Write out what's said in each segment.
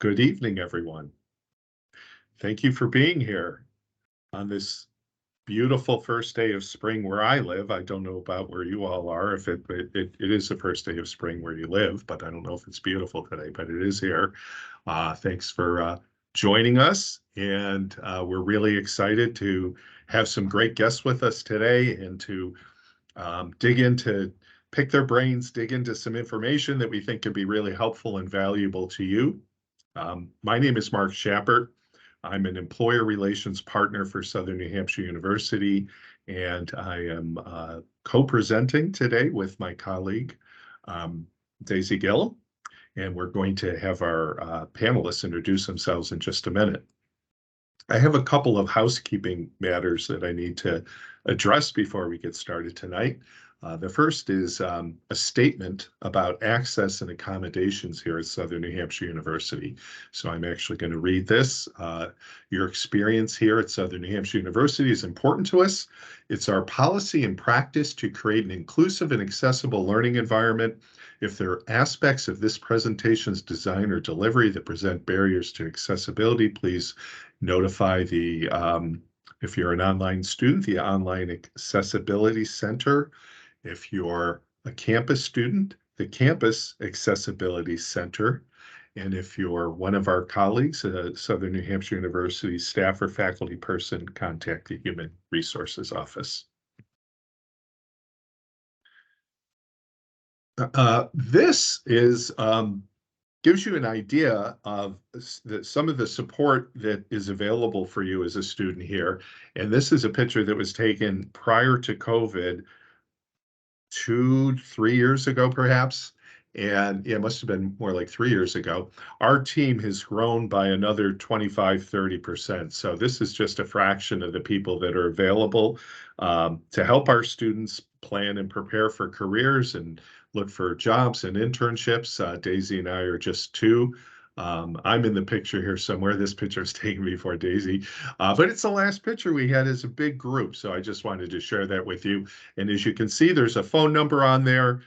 Good evening, everyone. Thank you for being here on this beautiful first day of spring where I live. I don't know about where you all are, if it is the first day of spring where you live, but I don't know if it's beautiful today, but it is here. Thanks for joining us, and we're really excited to have some great guests with us today and to pick their brains, dig into some information that we think could be really helpful and valuable to you. My name is Mark Schappert. I'm an employer relations partner for Southern New Hampshire University, and I am co-presenting today with my colleague, Daisy Gillum, and we're going to have our panelists introduce themselves in just a minute. I have a couple of housekeeping matters that I need to address before we get started tonight. The first is a statement about access and accommodations here at Southern New Hampshire University. So I'm actually going to read this. Your experience here at Southern New Hampshire University is important to us. It's our policy and practice to create an inclusive and accessible learning environment. If there are aspects of this presentation's design or delivery that present barriers to accessibility, please notify if you're an online student, the Online Accessibility Center. If you're a campus student, the Campus Accessibility Center. And if you're one of our colleagues at Southern New Hampshire University staff or faculty person, contact the Human Resources Office. This gives you an idea of some of the support that is available for you as a student here. And this is a picture that was taken prior to COVID, 2-3 years ago, perhaps. And it must have been more like 3 years ago. Our team has grown by another 25-30%. So this is just a fraction of the people that are available to help our students plan and prepare for careers and look for jobs and internships. Daisy and I are just two. I'm in the picture here somewhere. This picture is taken before Daisy, but it's the last picture we had as a big group. So I just wanted to share that with you. And as you can see, there's a phone number on there.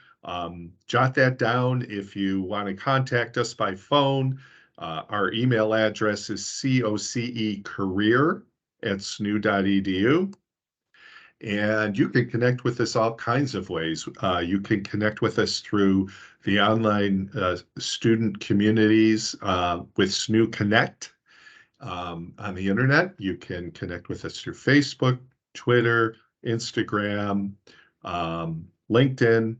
Jot that down if you want to contact us by phone. Our email address is cocecareer@snu.edu. And you can connect with us all kinds of ways. You can connect with us through the online student communities with SNU Connect on the internet. You can connect with us through Facebook, Twitter, Instagram, LinkedIn.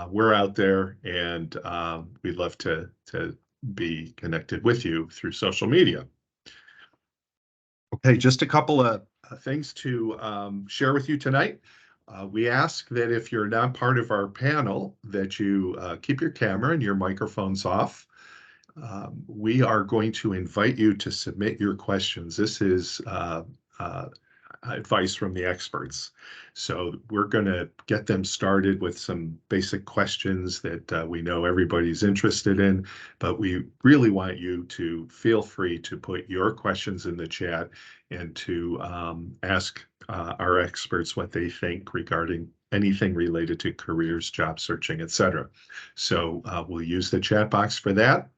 We're out there, and we'd love to be connected with you through social media. Okay, just a couple of things to share with you tonight. We ask that if you're not part of our panel, that you keep your camera and your microphones off. We are going to invite you to submit your questions. This is advice from the experts. So we're going to get them started with some basic questions that we know everybody's interested in, but we really want you to feel free to put your questions in the chat and to ask our experts what they think regarding anything related to careers, job searching, etc. So we'll use the chat box for that.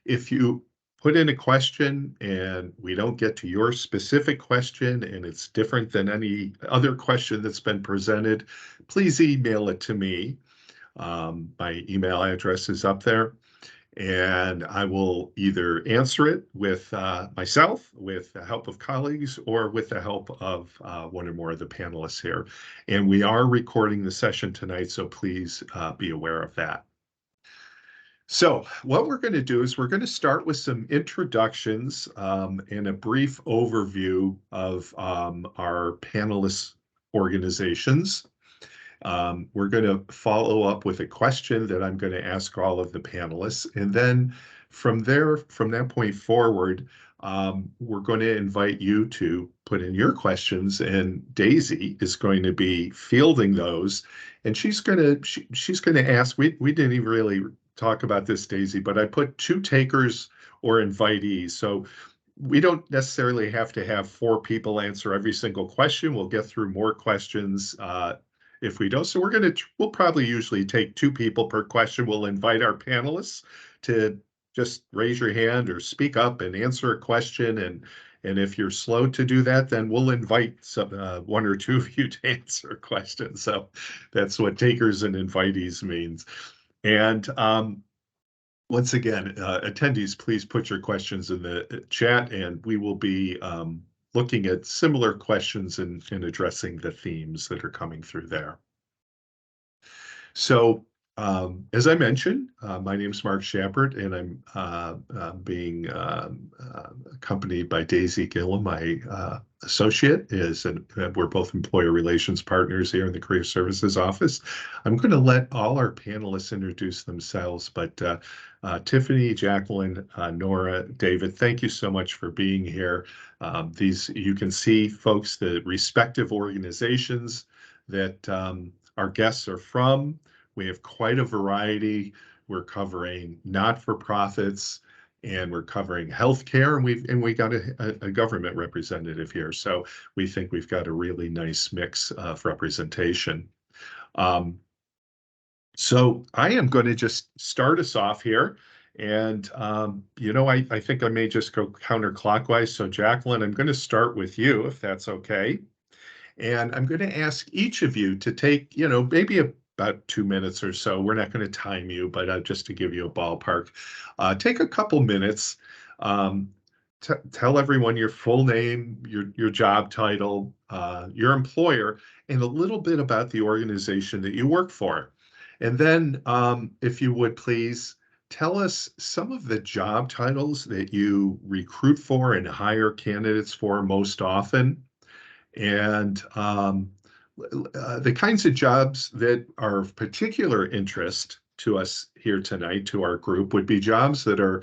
If you put in a question and we don't get to your specific question and it's different than any other question that's been presented, please email it to me. My email address is up there, and I will either answer it with myself, with the help of colleagues, or with the help of one or more of the panelists here. And we are recording the session tonight, so please be aware of that. So what we're going to do is we're going to start with some introductions and a brief overview of our panelist organizations. We're going to follow up with a question that I'm going to ask all of the panelists. And then from that point forward, we're going to invite you to put in your questions, and Daisy is going to be fielding those. And she's going to ask, we didn't even really talk about this, Daisy, but I put 2 takers or invitees. So we don't necessarily have to have 4 people answer every single question. We'll get through more questions if we don't. So we'll probably usually take 2 people per question. We'll invite our panelists to just raise your hand or speak up and answer a question. And if you're slow to do that, then we'll invite one or two of you to answer questions. So that's what takers and invitees means. And once again, attendees, please put your questions in the chat, and we will be looking at similar questions and addressing the themes that are coming through there. So, as I mentioned, my name is Mark Shepard, and I'm being accompanied by Daisy Gillum, my associate. We're both employer relations partners here in the Career Services Office. I'm going to let all our panelists introduce themselves, but Tiffany, Jacqueline, Nora, David, thank you so much for being here. You can see, folks, the respective organizations that our guests are from. We have quite a variety. We're covering not-for-profits, and we're covering healthcare, and we got a government representative here. So we think we've got a really nice mix of representation. So I am going to just start us off here. And, I think I may just go counterclockwise. So Jacqueline, I'm going to start with you, if that's okay. And I'm going to ask each of you to take, maybe about 2 minutes or so. We're not going to time you, but just to give you a ballpark, take a couple minutes, tell everyone your full name, your job title, your employer, and a little bit about the organization that you work for. And then, if you would please, tell us some of the job titles that you recruit for and hire candidates for most often, and the kinds of jobs that are of particular interest to us here tonight, to our group, would be jobs that are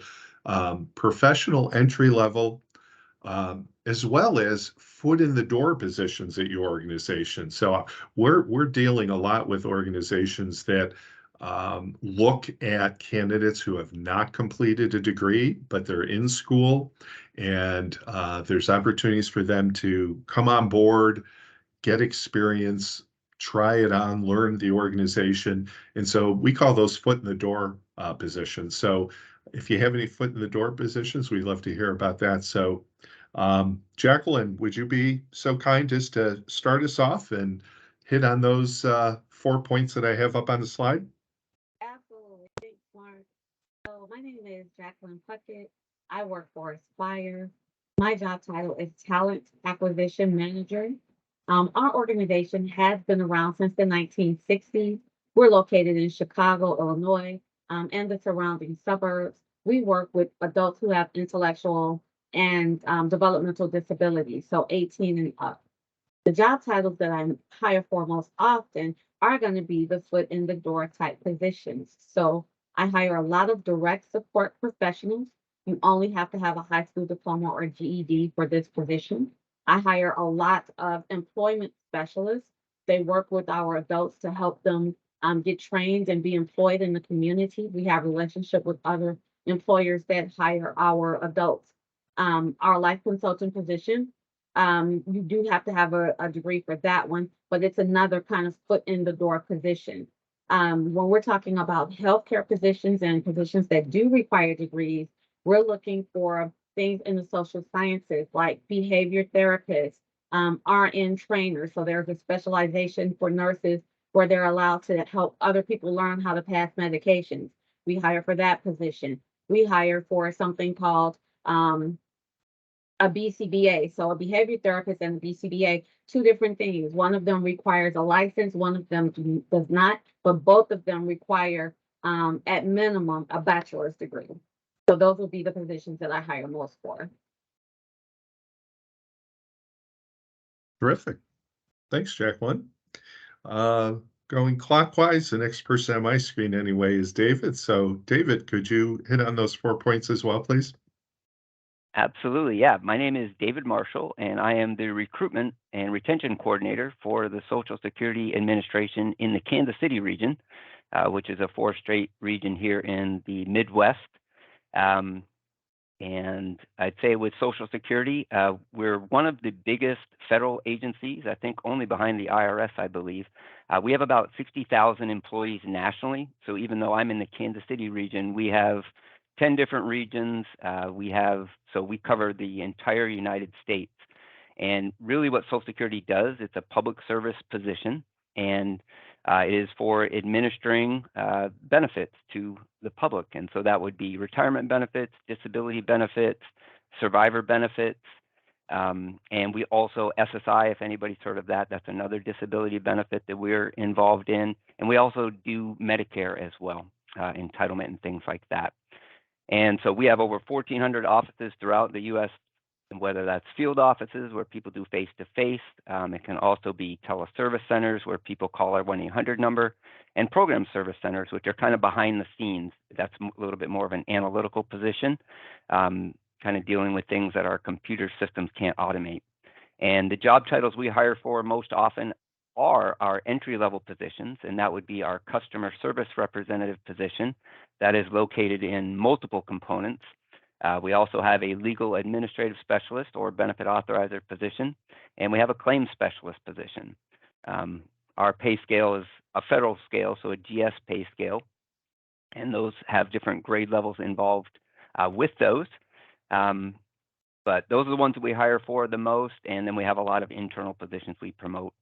professional entry level, as well as foot in the door positions at your organization. So we're dealing a lot with organizations that look at candidates who have not completed a degree, but they're in school, and there's opportunities for them to come on board, get experience, try it on, learn the organization. And so we call those foot in the door positions. So if you have any foot in the door positions, we'd love to hear about that. So Jacqueline, would you be so kind as to start us off and hit on those 4 points that I have up on the slide? Absolutely. Thanks, Mark. So my name is Jacqueline Puckett. I work for Aspire. My job title is Talent Acquisition Manager. Our organization has been around since the 1960s. We're located in Chicago, Illinois, and the surrounding suburbs. We work with adults who have intellectual and developmental disabilities, so 18 and up. The job titles that I hire for most often are going to be the foot in the door type positions. So I hire a lot of direct support professionals. You only have to have a high school diploma or GED for this position. I hire a lot of employment specialists. They work with our adults to help them get trained and be employed in the community. We have relationship with other employers that hire our adults. Our life consultant position, you do have to have a degree for that one, but it's another kind of foot in the door position. When we're talking about healthcare positions and positions that do require degrees, we're looking for things in the social sciences like behavior therapists, RN trainers. So there's a specialization for nurses where they're allowed to help other people learn how to pass medications. We hire for that position. We hire for something called a BCBA, so a behavior therapist and a BCBA, two different things. One of them requires a license, one of them does not, but both of them require, at minimum, a bachelor's degree. So those will be the positions that I hire most for. Terrific. Thanks, Jacqueline. Going clockwise, the next person on my screen anyway is David. So David, could you hit on those 4 points as well, please? Absolutely, yeah. My name is David Marshall, and I am the recruitment and retention coordinator for the Social Security Administration in the Kansas City region, which is a four-state region here in the Midwest. And I'd say with Social Security, we're one of the biggest federal agencies, I think only behind the IRS, I believe. We have about 60,000 employees nationally. So even though I'm in the Kansas City region, we have 10 different regions. We cover the entire United States. And really what Social Security does, it's a public service position, and it is for administering benefits to the public. And so that would be retirement benefits, disability benefits, survivor benefits, and we also SSI, if anybody's heard of that, that's another disability benefit that we're involved in. And we also do Medicare as well, entitlement and things like that. And so we have over 1,400 offices throughout the U.S., and whether that's field offices where people do face-to-face, it can also be teleservice centers where people call our 1-800 number, and program service centers, which are kind of behind the scenes. That's a little bit more of an analytical position, kind of dealing with things that our computer systems can't automate. And the job titles we hire for most often are our entry-level positions, and that would be our customer service representative position that is located in multiple components. We also have a legal administrative specialist or benefit authorizer position, and we have a claims specialist position. Our pay scale is a federal scale, so a GS pay scale, and those have different grade levels involved with those. But those are the ones that we hire for the most, and then we have a lot of internal positions we promote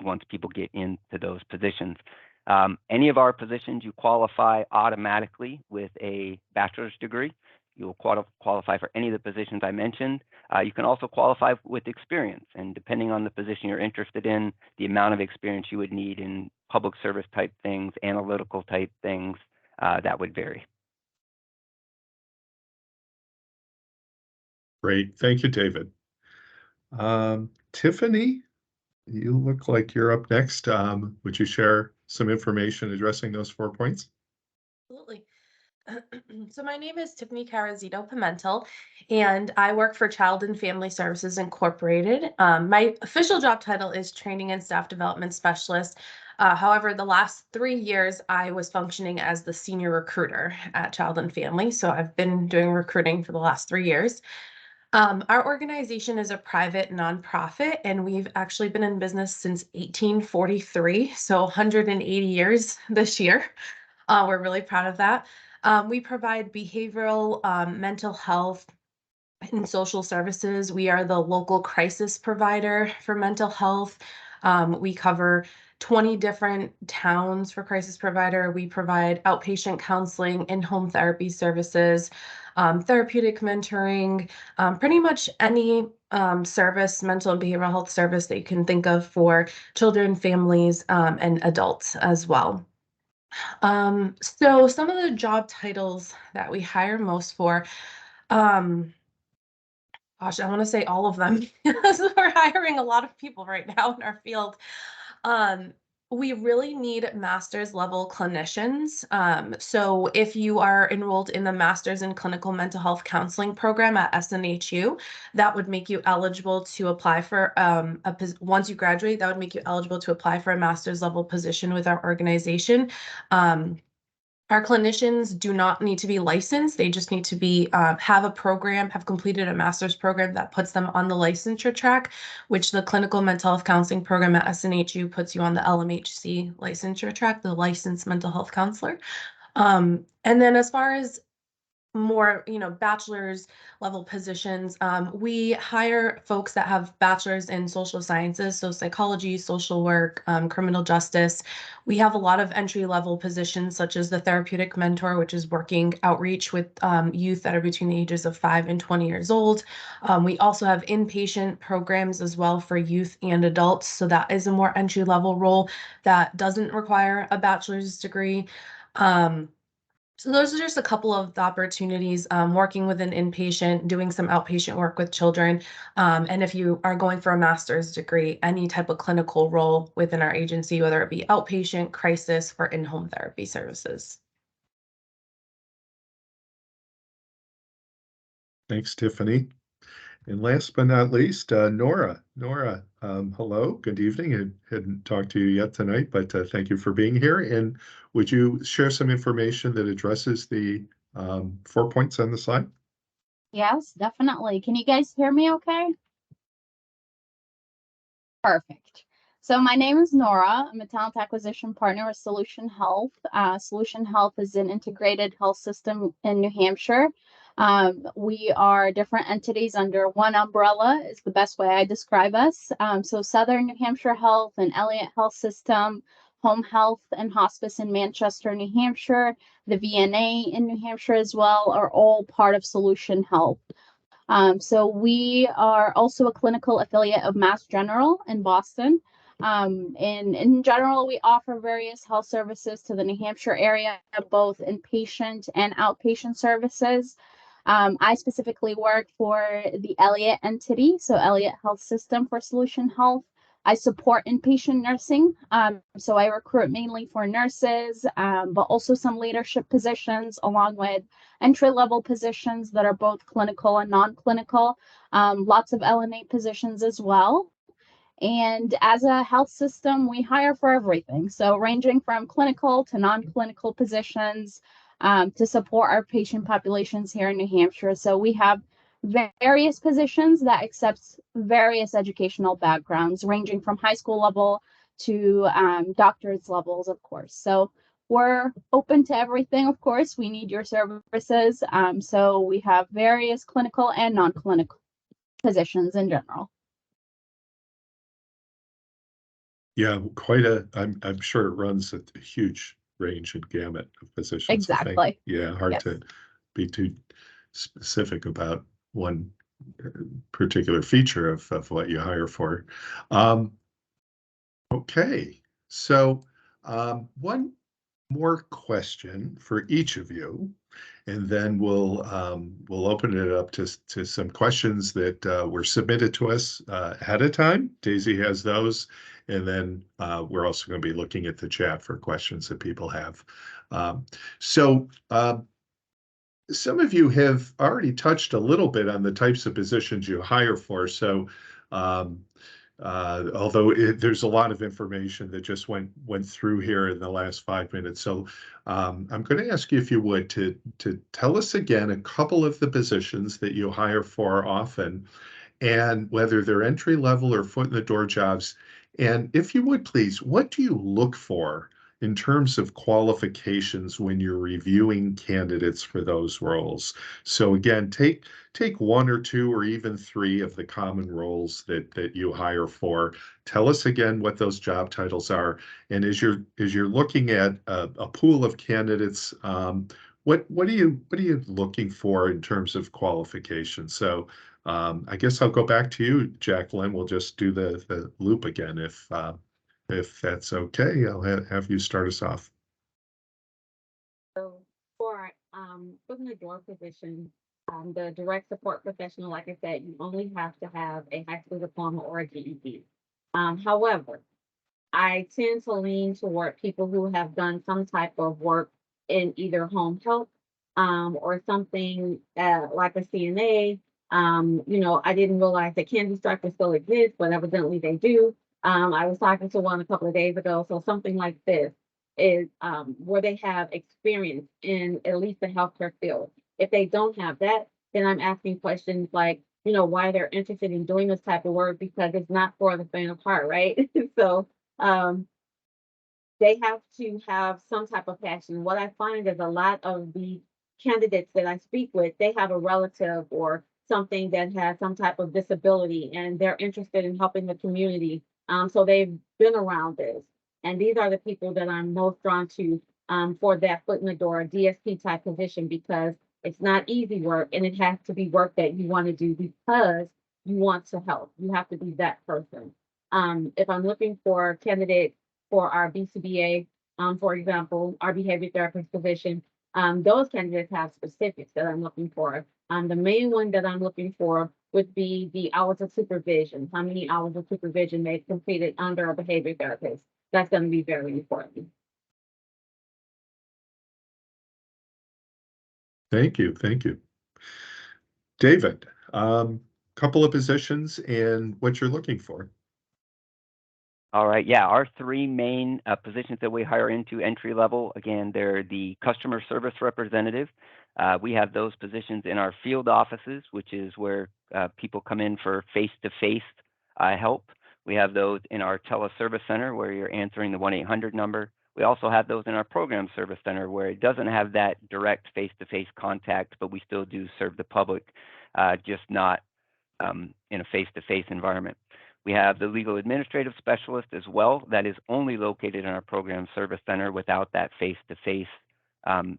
once people get into those positions. Any of our positions, you qualify automatically with a bachelor's degree. You'll qualify for any of the positions I mentioned. You can also qualify with experience, and depending on the position you're interested in, the amount of experience you would need in public service type things, analytical type things, that would vary. Great. Thank you, David. Tiffany, you look like you're up next. Would you share some information addressing those 4 points? Absolutely. So my name is Tiffany Carazito Pimentel, and I work for Child and Family Services Incorporated. My official job title is Training and Staff Development Specialist. However, the last 3 years, I was functioning as the senior recruiter at Child and Family. So I've been doing recruiting for the last 3 years. Our organization is a private nonprofit, and we've actually been in business since 1843, so 180 years this year. We're really proud of that. We provide behavioral, mental health, and social services. We are the local crisis provider for mental health. We cover 20 different towns for crisis provider. We provide outpatient counseling, in-home therapy services, therapeutic mentoring, pretty much any service, mental and behavioral health service that you can think of for children, families, and adults as well. So some of the job titles that we hire most for, gosh, I want to say all of them because we're hiring a lot of people right now in our field. We really need master's level clinicians. So if you are enrolled in the Master's in Clinical Mental Health Counseling program at SNHU, that would make you eligible to apply for, once you graduate, that would make you eligible to apply for a master's level position with our organization. Our clinicians do not need to be licensed. They just need to be have a program, have completed a master's program that puts them on the licensure track, which the Clinical Mental Health Counseling program at SNHU puts you on the LMHC licensure track, the Licensed Mental Health Counselor. And then as far as more, bachelor's level positions, we hire folks that have bachelor's in social sciences, so psychology, social work, criminal justice. We have a lot of entry level positions such as the therapeutic mentor, which is working outreach with youth that are between the ages of 5 and 20 years old. We also have inpatient programs as well for youth and adults, so that is a more entry level role that doesn't require a bachelor's degree. So those are just a couple of the opportunities, working with an inpatient, doing some outpatient work with children. And if you are going for a master's degree, any type of clinical role within our agency, whether it be outpatient, crisis, or in-home therapy services. Thanks, Tiffany. And last but not least, Nora. Nora, hello, good evening. I hadn't talked to you yet tonight, but thank you for being here. And would you share some information that addresses the 4 points on the slide? Yes, definitely. Can you guys hear me okay? Perfect. So my name is Nora. I'm a talent acquisition partner with SolutionHealth. SolutionHealth is an integrated health system in New Hampshire. We are different entities under one umbrella is the best way I describe us. So Southern New Hampshire Health and Elliott Health System, Home Health and Hospice in Manchester, New Hampshire, the VNA in New Hampshire as well are all part of SolutionHealth. So we are also a clinical affiliate of Mass General in Boston. And in general, we offer various health services to the New Hampshire area, both inpatient and outpatient services. I specifically work for the Elliott entity, so Elliott Health System for Solution Health. I support inpatient nursing, so I recruit mainly for nurses, but also some leadership positions, along with entry-level positions that are both clinical and non-clinical, lots of LNA positions as well. And as a health system, we hire for everything. So ranging from clinical to non-clinical positions to support our patient populations here in New Hampshire. So we have various positions that accepts various educational backgrounds, ranging from high school level to doctorate levels, of course. So we're open to everything, of course. We need your services. So we have various clinical and non-clinical positions in general. Yeah, I'm sure it runs a huge range and gamut of positions. So Exactly. yeah, hard Yes. to be too specific about one particular feature of what you hire for. Okay, so one more question for each of you, and then we'll open it up to some questions that were submitted to us ahead of time. Daisy has those, and then we're also going to be looking at the chat for questions that people have. So some of you have already touched a little bit on the types of positions you hire for. So um, although there's a lot of information that just went through here in the last 5 minutes. So I'm going to ask you if you would to tell us again a couple of the positions that you hire for often, and whether they're entry level or foot in the door jobs. And if you would please, what do you look for in terms of qualifications when you're reviewing candidates for those roles? So again, take one or two or even three of the common roles that you hire for. Tell us again what those job titles are. And as you're looking at a pool of candidates, what are you looking for in terms of qualifications? So I guess I'll go back to you, Jacqueline. We'll just do the loop again if that's okay. I'll have you start us off. So for foot in the door position, the direct support professional, like I said, you only have to have a high school diploma or a GED. However, I tend to lean toward people who have done some type of work in either home health or something like a CNA. I didn't realize that Candy Strikers still exist, but evidently they do. I was talking to one a couple of days ago, so something like this is where they have experience in at least the healthcare field. If they don't have that, then I'm asking questions like, why they're interested in doing this type of work, because it's not for the faint of heart, right? So um, they have to have some type of passion. What I find is a lot of the candidates that I speak with, they have a relative or something that has some type of disability and they're interested in helping the community. So they've been around this. And these are the people that I'm most drawn to for that foot in the door DSP type position, because it's not easy work and it has to be work that you want to do because you want to help. You have to be that person. If I'm looking for a candidate for our BCBA, for example, our behavior therapist position, those candidates have specifics that I'm looking for. The main one that I'm looking for would be the hours of supervision. How many hours of supervision they've completed under a behavior therapist? That's going to be very important. Thank you. David, couple of positions and what you're looking for. All right. Yeah, our three main positions that we hire into entry level, again, they're the customer service representative. We have those positions in our field offices, which is where people come in for face-to-face help. We have those in our teleservice center where you're answering the 1-800 number. We also have those in our program service center where it doesn't have that direct face-to-face contact, but we still do serve the public, just not in a face-to-face environment. We have the legal administrative specialist as well. That is only located in our program service center without that face-to-face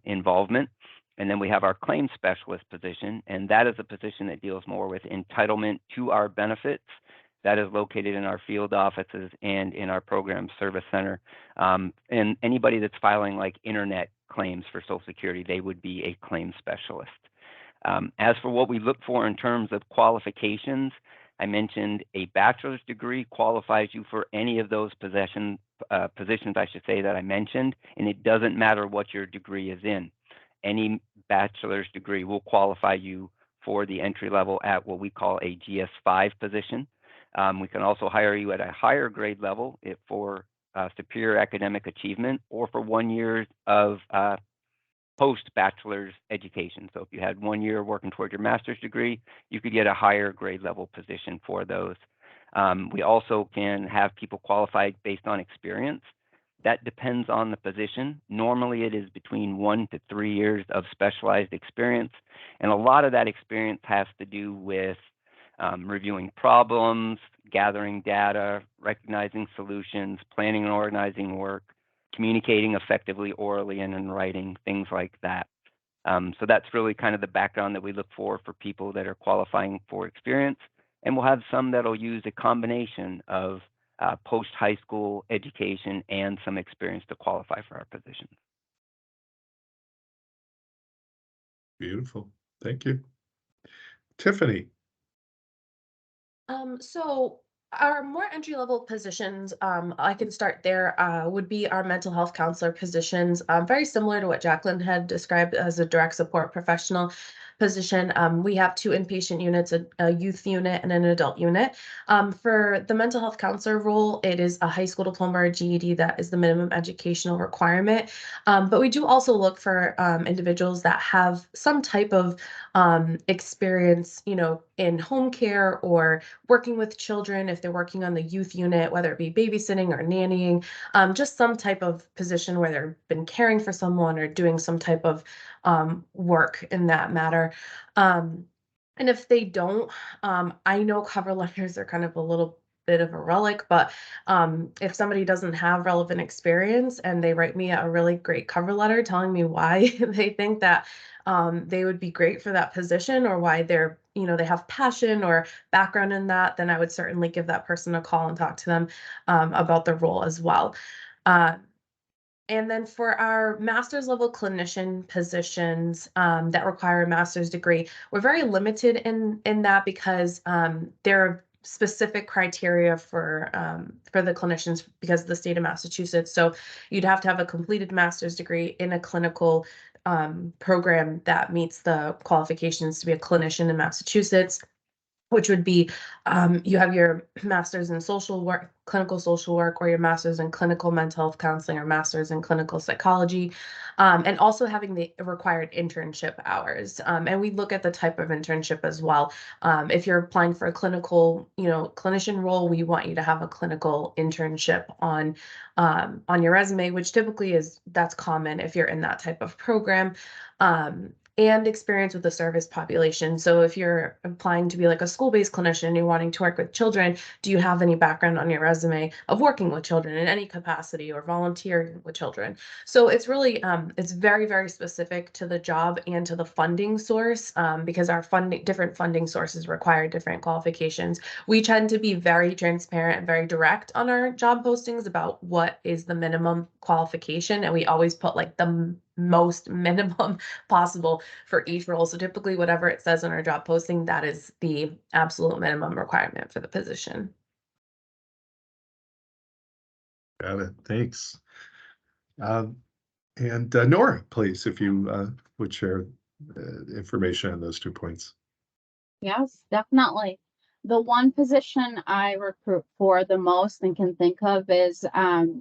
involvement. And then we have our claims specialist position, and that is a position that deals more with entitlement to our benefits. That is located in our field offices and in our program service center. And anybody that's filing like internet claims for Social Security, they would be a claims specialist. As for what we look for in terms of qualifications, I mentioned a bachelor's degree qualifies you for any of those positions, I should say, that I mentioned, and it doesn't matter what your degree is in. Any bachelor's degree will qualify you for the entry level at what we call a GS5 position. We can also hire you at a higher grade level for superior academic achievement or for 1 year of post-bachelor's education. So if you had 1 year working toward your master's degree, you could get a higher grade level position for those. We also can have people qualified based on experience. That depends on the position. Normally it is between 1 to 3 years of specialized experience. And a lot of that experience has to do with reviewing problems, gathering data, recognizing solutions, planning and organizing work, communicating effectively orally and in writing, things like that. So that's really kind of the background that we look for people that are qualifying for experience. And we'll have some that'll use a combination of post-high school education and some experience to qualify for our positions. Beautiful. Thank you. Tiffany. So our more entry-level positions, I can start there, would be our mental health counselor positions, very similar to what Jacqueline had described as a direct support professional position. We have 2 inpatient units, a youth unit and an adult unit. For the mental health counselor role, it is a high school diploma or GED that is the minimum educational requirement. But we do also look for individuals that have some type of experience, in home care or working with children, if they're working on the youth unit, whether it be babysitting or nannying, just some type of position where they've been caring for someone or doing some type of work in that matter. And if they don't, I know cover letters are kind of a little bit of a relic, but if somebody doesn't have relevant experience and they write me a really great cover letter telling me why they think that they would be great for that position or why they're, they have passion or background in that, then I would certainly give that person a call and talk to them about the role as well. And then for our master's level clinician positions that require a master's degree, we're very limited in that because there are specific criteria for the clinicians because of the state of Massachusetts. So you'd have to have a completed master's degree in a clinical program that meets the qualifications to be a clinician in Massachusetts, which would be you have your master's in social work, clinical social work, or your master's in clinical mental health counseling or master's in clinical psychology, and also having the required internship hours. And we look at the type of internship as well. If you're applying for a clinical, clinician role, we want you to have a clinical internship on your resume, which typically that's common if you're in that type of program. And experience with the service population. So if you're applying to be like a school-based clinician and you're wanting to work with children, do you have any background on your resume of working with children in any capacity or volunteering with children? So it's really, it's very, very specific to the job and to the funding source because our different funding sources require different qualifications. We tend to be very transparent and very direct on our job postings about what is the minimum qualification. And we always put like the most minimum possible for each role. So typically whatever it says on our job posting, that is the absolute minimum requirement for the position. Got it. Thanks. And Nora, please, if you would share information on those 2 points. Yes, definitely. The one position I recruit for the most and can think of is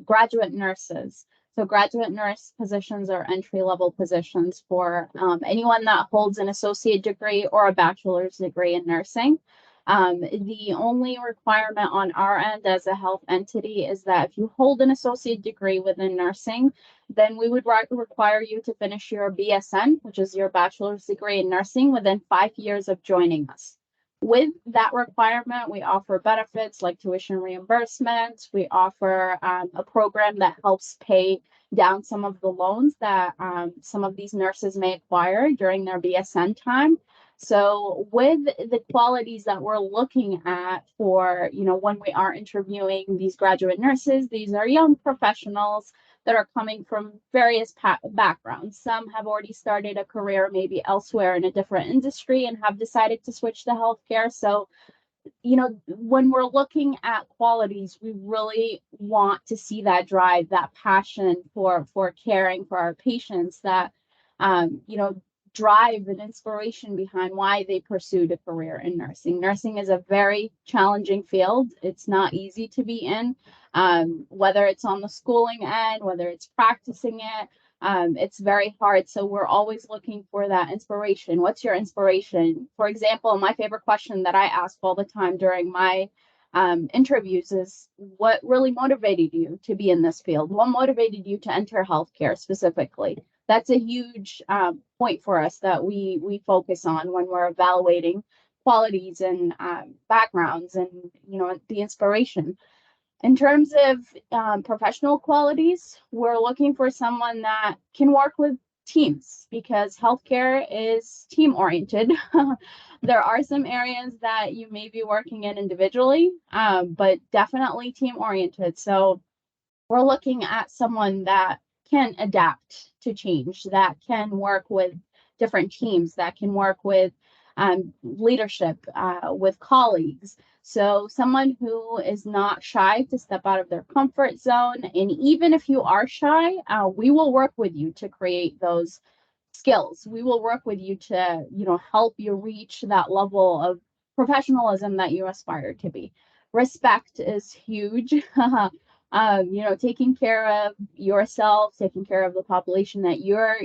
graduate nurses. So graduate nurse positions are entry-level positions for anyone that holds an associate degree or a bachelor's degree in nursing. The only requirement on our end as a health entity is that if you hold an associate degree within nursing, then we would require you to finish your BSN, which is your bachelor's degree in nursing, within 5 years of joining us. With that requirement, we offer benefits like tuition reimbursement. We offer a program that helps pay down some of the loans that some of these nurses may acquire during their BSN time. So with the qualities that we're looking at for, when we are interviewing these graduate nurses, these are young professionals that are coming from various backgrounds. Some have already started a career maybe elsewhere in a different industry and have decided to switch to healthcare. So when we're looking at qualities, we really want to see that drive, that passion for caring for our patients, that drive and inspiration behind why they pursued a career in nursing. Nursing is a very challenging field. It's not easy to be in, whether it's on the schooling end, whether it's practicing it. It's very hard. So we're always looking for that inspiration. What's your inspiration? For example, my favorite question that I ask all the time during my interviews is, what really motivated you to be in this field? What motivated you to enter healthcare specifically? That's a huge point for us that we focus on when we're evaluating qualities and backgrounds and the inspiration. In terms of professional qualities, we're looking for someone that can work with teams because healthcare is team oriented. There are some areas that you may be working in individually, but definitely team oriented. So we're looking at someone that can adapt to change, that can work with different teams, that can work with leadership, with colleagues. So someone who is not shy to step out of their comfort zone. And even if you are shy, we will work with you to create those skills. We will work with you to, help you reach that level of professionalism that you aspire to be. Respect is huge. Taking care of yourself, taking care of the population that you're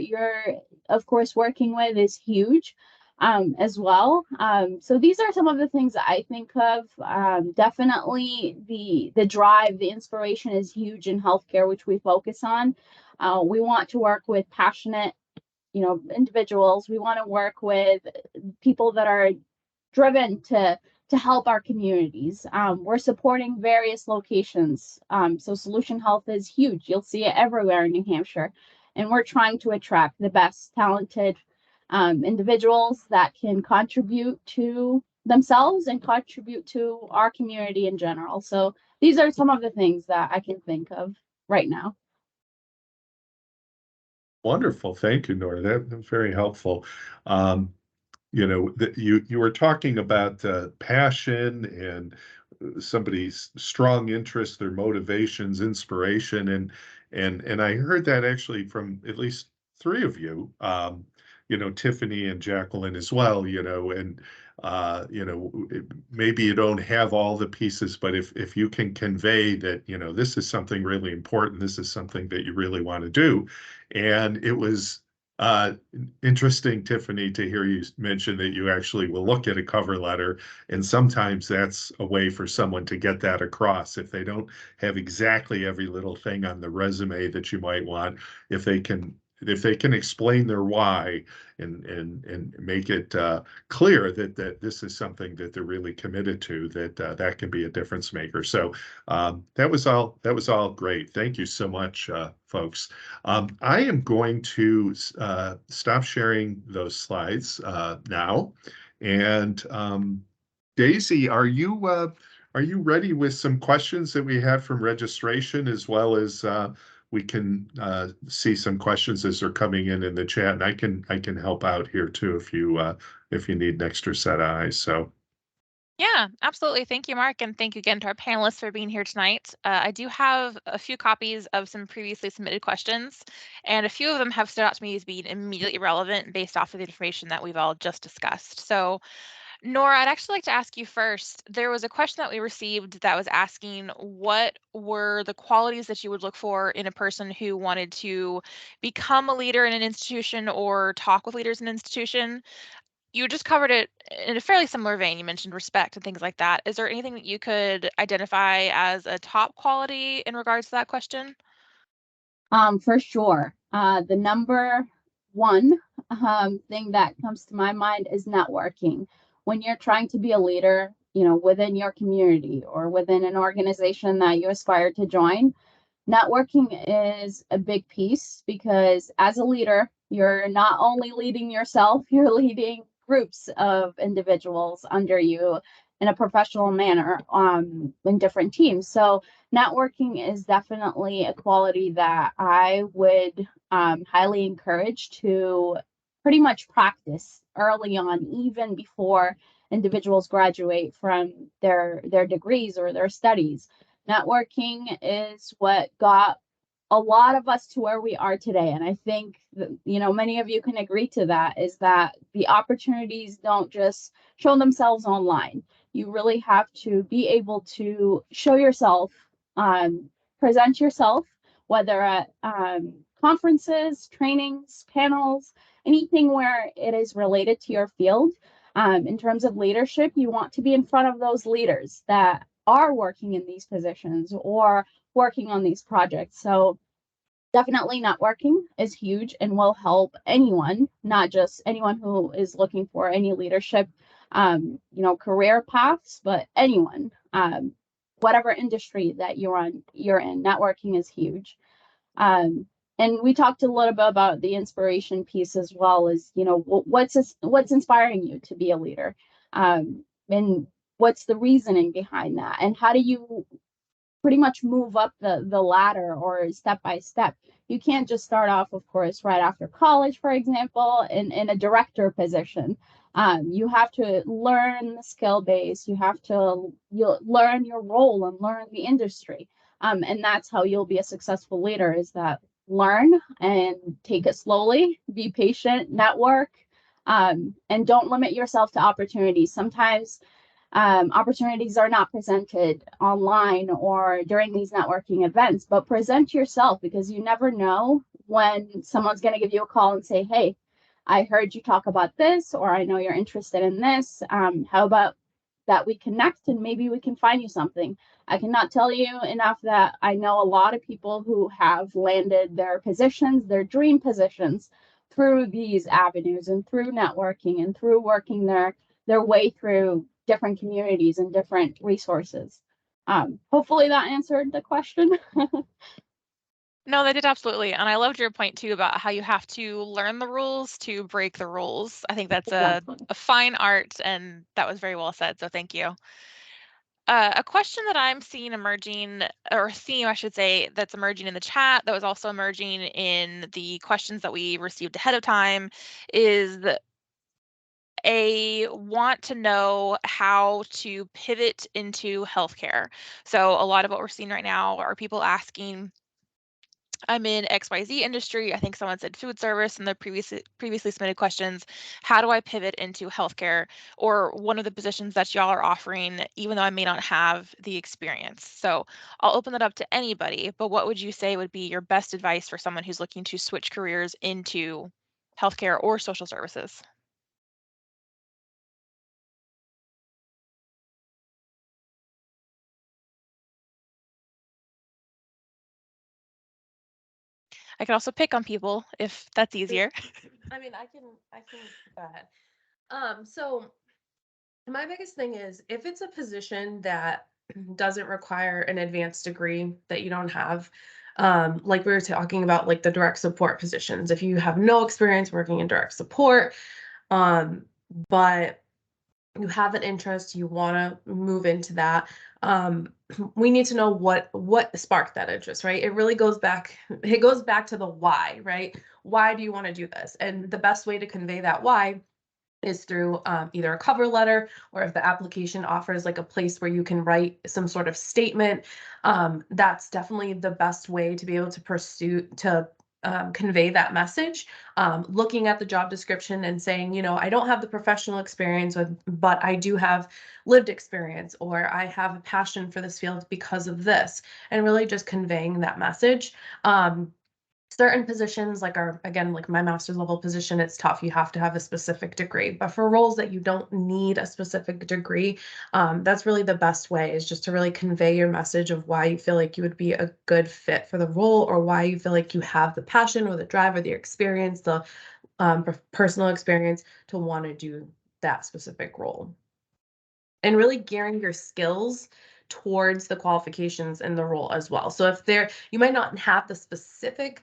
of course working with is huge as well. So these are some of the things that I think of. Definitely the drive, the inspiration is huge in healthcare, which we focus on. We want to work with passionate, individuals. We want to work with people that are driven to help our communities. We're supporting various locations. So SolutionHealth is huge. You'll see it everywhere in New Hampshire. And we're trying to attract the best talented individuals that can contribute to themselves and contribute to our community in general. So these are some of the things that I can think of right now. Wonderful. Thank you, Nora. That's very helpful. You were talking about passion and somebody's strong interest, their motivations, inspiration, and I heard that actually from at least three of you. Tiffany and Jacqueline as well. Maybe you don't have all the pieces, but if you can convey that, this is something really important, this is something that you really want to do, and it was interesting, Tiffany, to hear you mention that you actually will look at a cover letter, and sometimes that's a way for someone to get that across. If they don't have exactly every little thing on the resume that you might want, if they can explain their why and make it clear that this is something that they're really committed to, that can be a difference maker. So that was all great. Thank you so much, folks. I am going to stop sharing those slides now. And Daisy, are you ready with some questions that we have from registration, as well as we can see some questions as they're coming in the chat, and I can help out here too if you need an extra set of eyes. So. Yeah, absolutely. Thank you, Mark, and thank you again to our panelists for being here tonight. I do have a few copies of some previously submitted questions, and a few of them have stood out to me as being immediately relevant based off of the information that we've all just discussed. So, Nora, I'd actually like to ask you first. There was a question that we received that was asking what were the qualities that you would look for in a person who wanted to become a leader in an institution or talk with leaders in an institution. you just covered it in a fairly similar vein. You mentioned respect and things like that. Is there anything that you could identify as a top quality in regards to that question? For sure. The number one thing that comes to my mind is networking. When you're trying to be a leader, within your community or within an organization that you aspire to join, networking is a big piece because as a leader, you're not only leading yourself, you're leading groups of individuals under you in a professional manner in different teams. So networking is definitely a quality that I would highly encourage to pretty much practice early on, even before individuals graduate from their degrees or their studies. Networking is what got a lot of us to where we are today. And I think that, many of you can agree to that, is that the opportunities don't just show themselves online. You really have to be able to show yourself, present yourself, whether at conferences, trainings, panels, anything where it is related to your field. In terms of leadership, you want to be in front of those leaders that are working in these positions or working on these projects. So definitely networking is huge and will help anyone, not just anyone who is looking for any leadership, career paths, but anyone, whatever industry that you're in, networking is huge. And we talked a little bit about the inspiration piece as well as, what's inspiring you to be a leader, and what's the reasoning behind that, and how do you pretty much move up the ladder or step by step. You can't just start off, of course, right after college, for example, in a director position. You have to learn the skill base. You'll learn your role and learn the industry. And that's how you'll be a successful leader, is that learn and take it slowly, be patient, network, and don't limit yourself to opportunities. Sometimes opportunities are not presented online or during these networking events, but present yourself, because you never know when someone's going to give you a call and say, hey, I heard you talk about this, or I know you're interested in this. How about that we connect and maybe we can find you something? I cannot tell you enough that I know a lot of people who have landed their positions, their dream positions, through these avenues and through networking and through working their way through different communities and different resources. Hopefully that answered the question. No, they did absolutely. And I loved your point too about how you have to learn the rules to break the rules. I think that's a fine art, and that was very well said. So thank you. A question that I'm seeing emerging, or a theme, I should say, that's emerging in the chat, that was also emerging in the questions that we received ahead of time, is a want to know how to pivot into healthcare. So a lot of what we're seeing right now are people asking, I'm in XYZ industry. I think someone said food service in the previously submitted questions. How do I pivot into healthcare or one of the positions that y'all are offering, even though I may not have the experience? So I'll open that up to anybody, but what would you say would be your best advice for someone who's looking to switch careers into healthcare or social services? I could also pick on people if that's easier. I mean, I can go ahead. So my biggest thing is, if it's a position that doesn't require an advanced degree that you don't have, like we were talking about, like the direct support positions, if you have no experience working in direct support, but you have an interest, you want to move into that, we need to know what sparked that interest, right? It really goes back to the why, right? Why do you want to do this? And the best way to convey that why is through either a cover letter, or if the application offers like a place where you can write some sort of statement, that's definitely the best way to be able to convey that message. Looking at the job description and saying, I don't have the professional experience but I do have lived experience, or I have a passion for this field because of this, and really just conveying that message. So certain positions, like like my master's level position, it's tough. You have to have a specific degree. But for roles that you don't need a specific degree, that's really the best way, is just to really convey your message of why you feel like you would be a good fit for the role, or why you feel like you have the passion or the drive or the experience, the personal experience to want to do that specific role. And really gearing your skills towards the qualifications in the role as well. So if you might not have the specific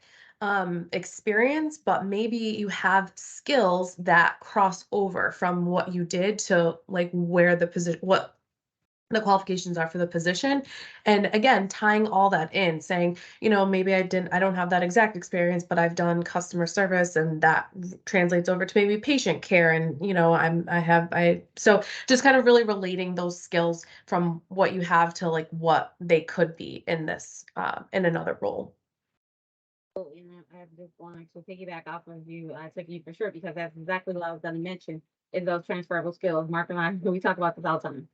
experience, but maybe you have skills that cross over from what you did to like where the position, what the qualifications are for the position. And again, tying all that in, saying, maybe I don't have that exact experience, but I've done customer service, and that translates over to maybe patient care. And, so just kind of really relating those skills from what you have to like what they could be in this, in another role. I just wanted to piggyback off of you, Tiffany, for sure, because that's exactly what I was going to mention, is those transferable skills. Mark and I, we talk about this all the time.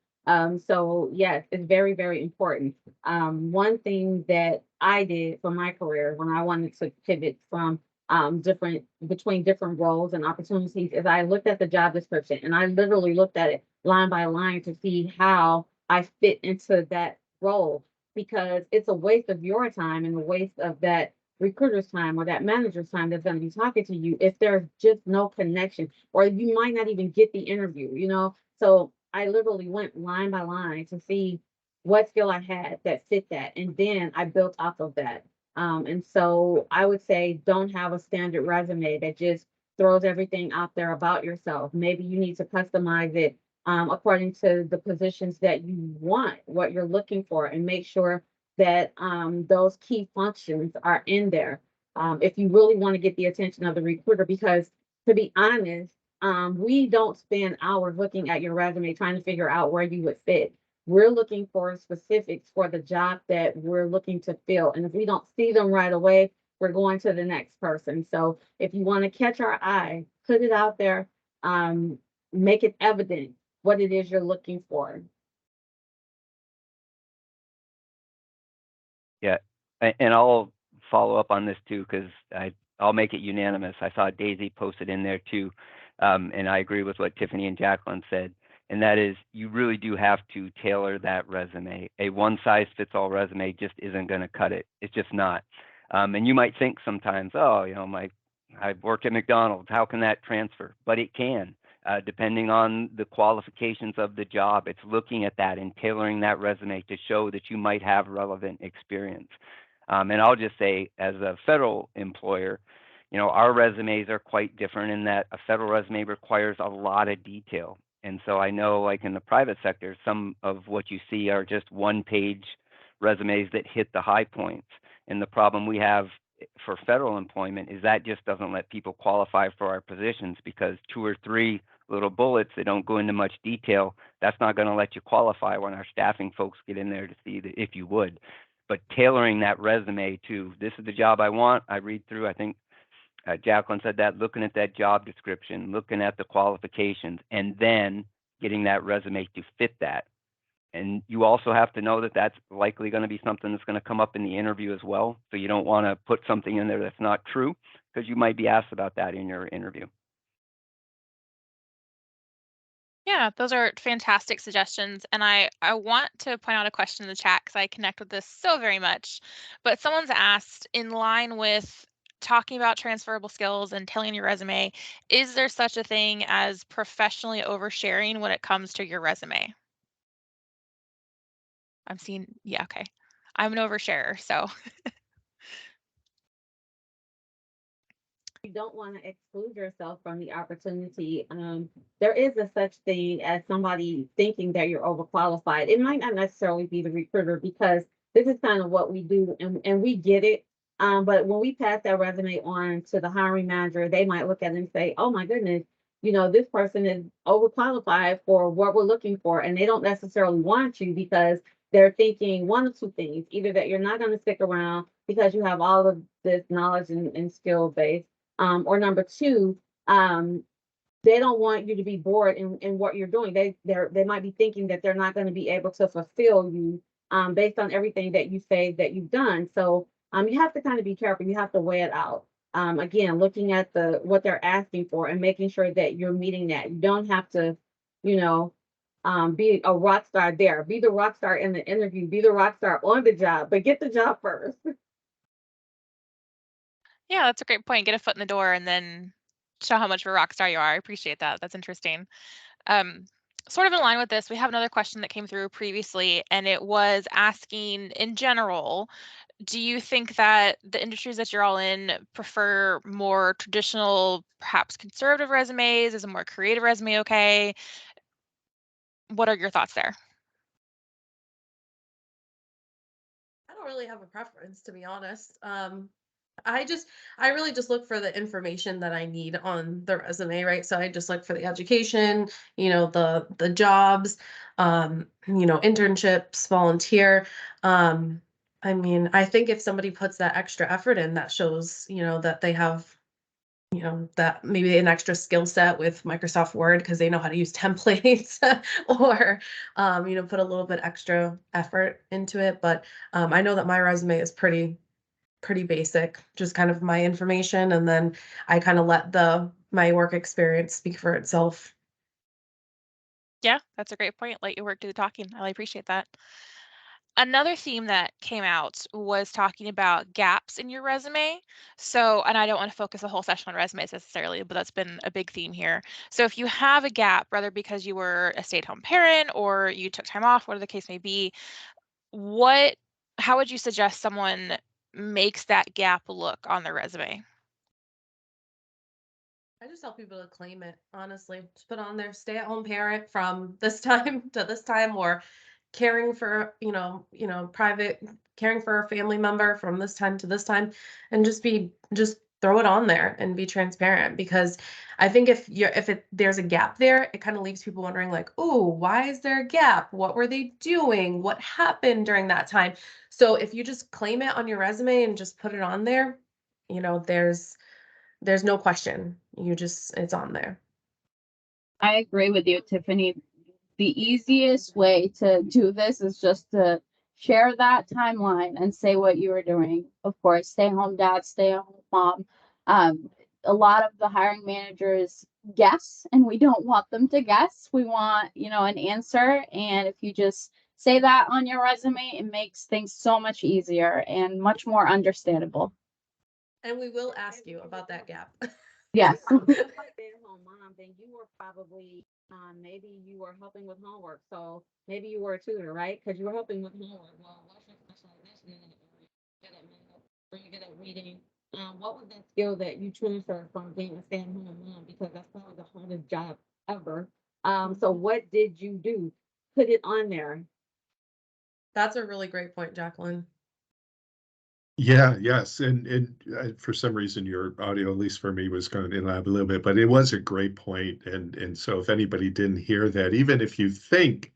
So yes, it's very, very important. One thing that I did for my career when I wanted to pivot from between different roles and opportunities is I looked at the job description, and I literally looked at it line by line to see how I fit into that role, because it's a waste of your time and a waste of that recruiter's time or that manager's time that's going to be talking to you if there's just no connection, or you might not even get the interview. So I literally went line by line to see what skill I had that fit that, and then I built off of that. And so I would say, don't have a standard resume that just throws everything out there about yourself. Maybe you need to customize it according to the positions that you want, what you're looking for, and make sure that those key functions are in there. If you really want to get the attention of the recruiter, because to be honest, we don't spend hours looking at your resume trying to figure out where you would fit. We're looking for specifics for the job that we're looking to fill. And if we don't see them right away, we're going to the next person. So if you want to catch our eye, put it out there, make it evident what it is you're looking for. Yeah, and I'll follow up on this too, because I'll make it unanimous. I saw Daisy posted in there too, and I agree with what Tiffany and Jacqueline said, and that is, you really do have to tailor that resume. A one-size-fits-all resume just isn't going to cut it. It's just not. And you might think sometimes, oh, I've worked at McDonald's, how can that transfer? But it can. Depending on the qualifications of the job, it's looking at that and tailoring that resume to show that you might have relevant experience. And I'll just say, as a federal employer, our resumes are quite different in that a federal resume requires a lot of detail. And so I know, like in the private sector, some of what you see are just one-page resumes that hit the high points. And the problem we have for federal employment is that just doesn't let people qualify for our positions, because 2 or 3 little bullets that don't go into much detail, that's not going to let you qualify when our staffing folks get in there to see that if you would. But tailoring that resume to, this is the job I want, I read through, I think Jacqueline said that, looking at that job description, looking at the qualifications, and then getting that resume to fit that. And you also have to know that that's likely going to be something that's going to come up in the interview as well. So you don't want to put something in there that's not true, because you might be asked about that in your interview. Yeah, those are fantastic suggestions. And I want to point out a question in the chat, because I connect with this so very much. But someone's asked, in line with talking about transferable skills and tailoring your resume, is there such a thing as professionally oversharing when it comes to your resume? I'm seeing, yeah, okay. I'm an oversharer, so. You don't want to exclude yourself from the opportunity. There is a such thing as somebody thinking that you're overqualified. It might not necessarily be the recruiter, because this is kind of what we do, and we get it. But when we pass that resume on to the hiring manager, they might look at it and say, oh my goodness, this person is overqualified for what we're looking for. And they don't necessarily want you, because they're thinking one of two things: either that you're not going to stick around because you have all of this knowledge and skill base, or number two, they don't want you to be bored in what you're doing. They might be thinking that they're not going to be able to fulfill you based on everything that you say that you've done. So you have to kind of be careful. You have to weigh it out. Again, looking at what they're asking for and making sure that you're meeting that. You don't have to, you know, be a rock star there. Be the rock star in the interview. Be the rock star on the job, but get the job first. Yeah, that's a great point. Get a foot in the door and then show how much of a rock star you are. I appreciate that. That's interesting. Sort of in line with this, we have another question that came through previously, and it was asking in general, do you think that the industries that you're all in prefer more traditional, perhaps conservative resumes? Is a more creative resume okay? What are your thoughts there? I don't really have a preference, to be honest. I really just look for the information that I need on the resume, right? So I just look for the education, the jobs, internships, volunteer. I mean, I think if somebody puts that extra effort in, that shows, that they have, that maybe an extra skill set with Microsoft Word because they know how to use templates or, put a little bit extra effort into it. But I know that my resume is pretty basic, just kind of my information, and then I kind of let my work experience speak for itself. Yeah, that's a great point. Let your work do the talking. I really appreciate that. Another theme that came out was talking about gaps in your resume. So, and I don't want to focus a whole session on resumes necessarily, but that's been a big theme here. So if you have a gap, whether because you were a stay-at-home parent or you took time off, whatever the case may be, how would you suggest someone makes that gap look on their resume? I just tell people to claim it, honestly. Just put on there, stay-at-home parent from this time to this time, or caring for, private caring for a family member from this time to this time, and just throw it on there and be transparent. Because I think there's a gap there, it kind of leaves people wondering like, oh, why is there a gap? What were they doing? What happened during that time? So if you just claim it on your resume and just put it on there, there's no question. It's on there. I agree with you, Tiffany. The easiest way to do this is just to share that timeline and say what you were doing. Of course, stay home dad, stay home mom. Um, a lot of the hiring managers guess, and we don't want them to guess. We want, an answer. And if you just say that on your resume, it makes things so much easier and much more understandable. And we will ask you about that gap. Yes. Stay-at-home mom, then you were probably maybe you were helping with homework. So maybe you were a tutor, right? Because you were helping with homework. Well, what's your specialization in that area? Good at math, or you good at reading? What was that skill that you transferred from being a stay-at-home mom? Because that's probably the hardest job ever. So what did you do? Put it on there. That's a really great point, Jacqueline. Yeah, yes, and for some reason your audio, at least for me, was going in lab a little bit, but it was a great point, and so if anybody didn't hear that, even if you think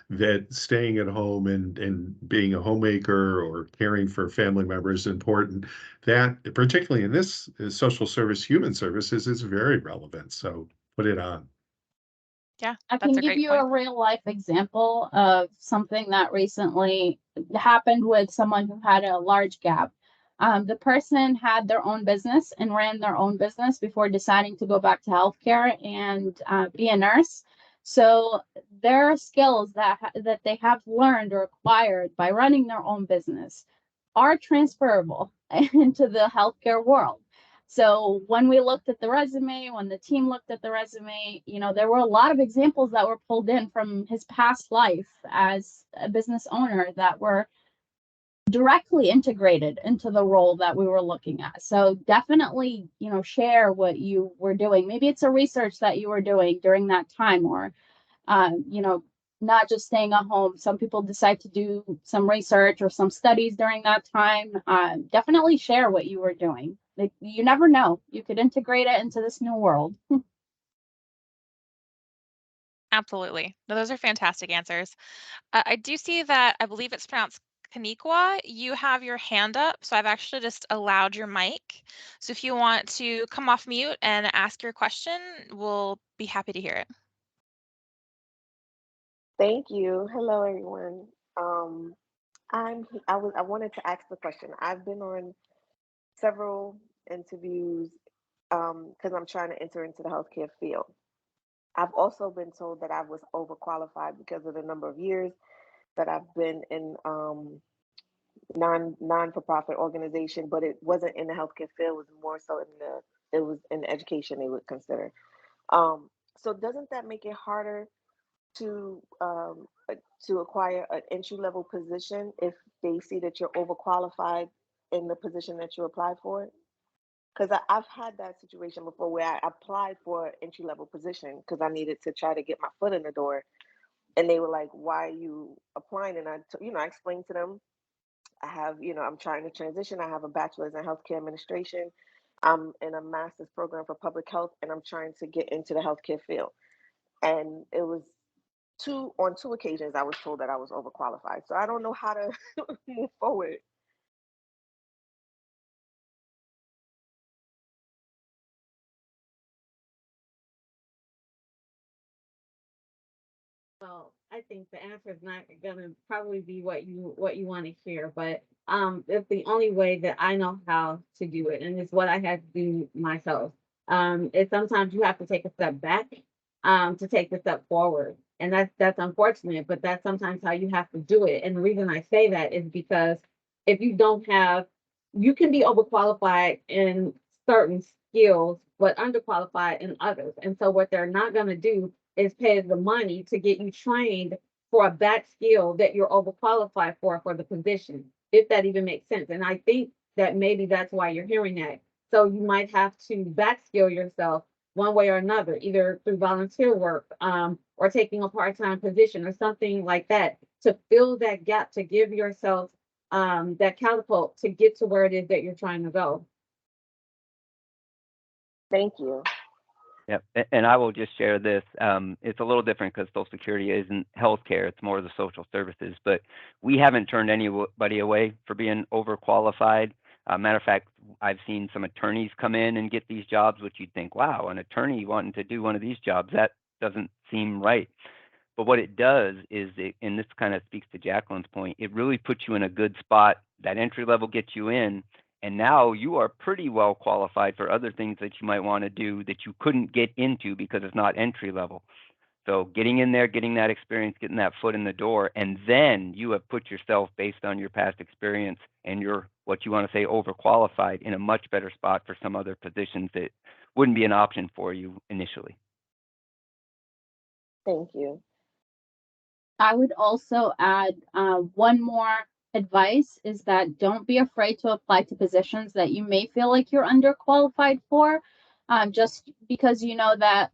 that staying at home and being a homemaker or caring for family members is important, that particularly in this social service, human services, is very relevant. So put it on. Yeah, I that's can a give great you point. a real life example of something that recently happened with someone who had a large gap. The person had their own business and ran their own business before deciding to go back to healthcare and be a nurse. So their skills that they have learned or acquired by running their own business are transferable into the healthcare world. So when we looked at the resume, when the team looked at the resume, there were a lot of examples that were pulled in from his past life as a business owner that were directly integrated into the role that we were looking at. So definitely, share what you were doing. Maybe it's a research that you were doing during that time, or you know, not just staying at home. Some people decide to do some research or some studies during that time. Definitely share what you were doing. You never know. You could integrate it into this new world. Absolutely. No, those are fantastic answers. I do see that, I believe it's pronounced Kaniqua. You have your hand up, so I've actually just allowed your mic. So if you want to come off mute and ask your question, we'll be happy to hear it. Thank you. Hello, everyone. Um, I wanted to ask the question. I've been on several interviews because I'm trying to enter into the healthcare field. I've also been told that I was overqualified because of the number of years that I've been in non for profit organization, but it wasn't in the healthcare field. It was more so it was in education they would consider. So doesn't that make it harder to um, uh, to acquire an entry level position if they see that you're overqualified in the position that you applied for? Because I've had that situation before where I applied for an entry level position because I needed to try to get my foot in the door, and they were like, "Why are you applying?" And I explained to them, I have, I'm trying to transition. I have a bachelor's in healthcare administration. I'm in a master's program for public health, and I'm trying to get into the healthcare field. And it was on two occasions I was told that I was overqualified. So I don't know how to move forward. Well, I think the answer is not gonna probably be what you want to hear, but it's the only way that I know how to do it, and it's what I had to do myself. Is sometimes you have to take a step back to take the step forward, and that's unfortunate, but that's sometimes how you have to do it. And the reason I say that is because if you don't have, you can be overqualified in certain skills, but underqualified in others. And so what they're not gonna do is pay the money to get you trained for a back skill that you're overqualified for the position, if that even makes sense. And I think that maybe that's why you're hearing that. So you might have to back skill yourself one way or another, either through volunteer work, or taking a part-time position or something like that to fill that gap, to give yourself that catapult to get to where it is that you're trying to go. Thank you. Yep. And I will just share this. It's a little different because Social Security isn't healthcare, it's more the social services. But we haven't turned anybody away for being overqualified. Matter of fact, I've seen some attorneys come in and get these jobs, which you'd think, wow, an attorney wanting to do one of these jobs, that doesn't seem right. But what it does is, and this kind of speaks to Jacqueline's point, it really puts you in a good spot. That entry level gets you in, and now you are pretty well qualified for other things that you might want to do that you couldn't get into because it's not entry level. So getting in there, getting that experience, getting that foot in the door, and then you have put yourself, based on your past experience and your, what you want to say, overqualified, in a much better spot for some other positions that wouldn't be an option for you initially. Thank you. I would also add one more advice is that don't be afraid to apply to positions that you may feel like you're underqualified for, just because you know that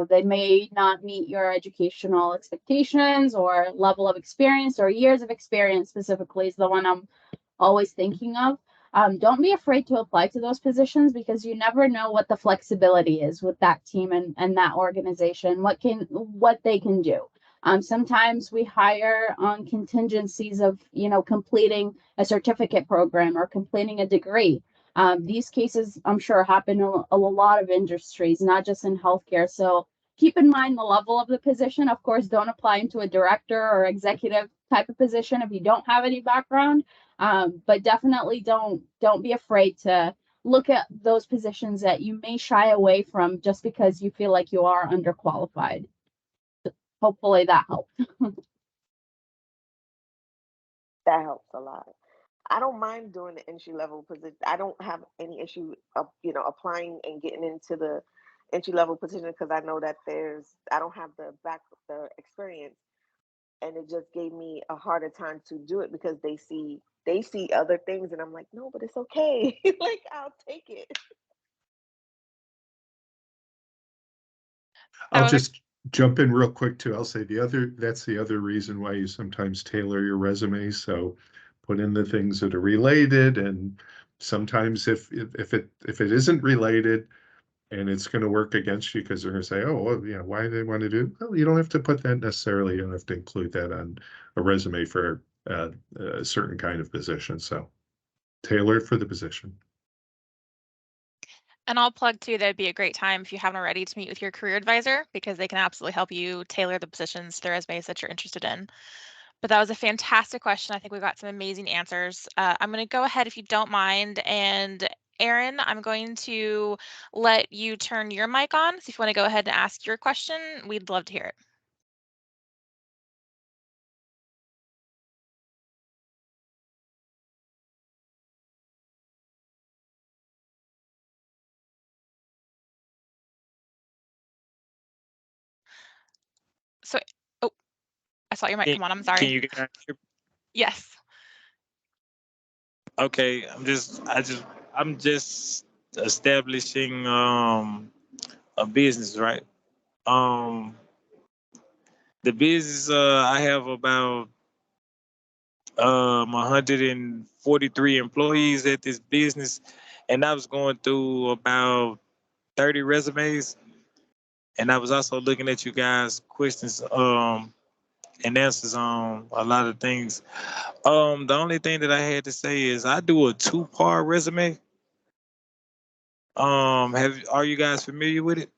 they may not meet your educational expectations or level of experience or years of experience specifically is the one I'm always thinking of. Don't be afraid to apply to those positions because you never know what the flexibility is with that team and that organization, what they can do. Sometimes we hire on contingencies of, completing a certificate program or completing a degree. These cases, I'm sure, happen in a lot of industries, not just in healthcare. So keep in mind the level of the position. Of course, don't apply into a director or executive type of position if you don't have any background. But definitely don't be afraid to look at those positions that you may shy away from just because you feel like you are underqualified. Hopefully that helped. That helps a lot. I don't mind doing the entry level position. I don't have any issue of, applying and getting into the entry level position because I know that I don't have the experience, and it just gave me a harder time to do it because they see other things, and I'm like, no, but it's okay. Like, I'll take it. I'll was a just jump in real quick too. I'll say that's the other reason why you sometimes tailor your resume. So put in the things that are related, and sometimes if it isn't related and it's going to work against you because they're going to say, oh, well, yeah, why do they want to do? Well, you don't have to put that necessarily. You don't have to include that on a resume for a certain kind of position. So tailor it for the position. And I'll plug too, that'd be a great time if you haven't already to meet with your career advisor because they can absolutely help you tailor the positions to the resumes that you're interested in. But that was a fantastic question. I think we got some amazing answers. I'm going to go ahead, if you don't mind, and Erin, I'm going to let you turn your mic on. So if you want to go ahead and ask your question, we'd love to hear it. So, oh, I saw your mic come on. I'm sorry. Can you guys hear? Yes. Okay, I'm just establishing a business, right? Um the business, I have about 143 employees at this business, and I was going through about 30 resumes, and I was also looking at you guys questions and answers on a lot of things. The only thing that I had to say is I do a two-part resume. Are you guys familiar with it?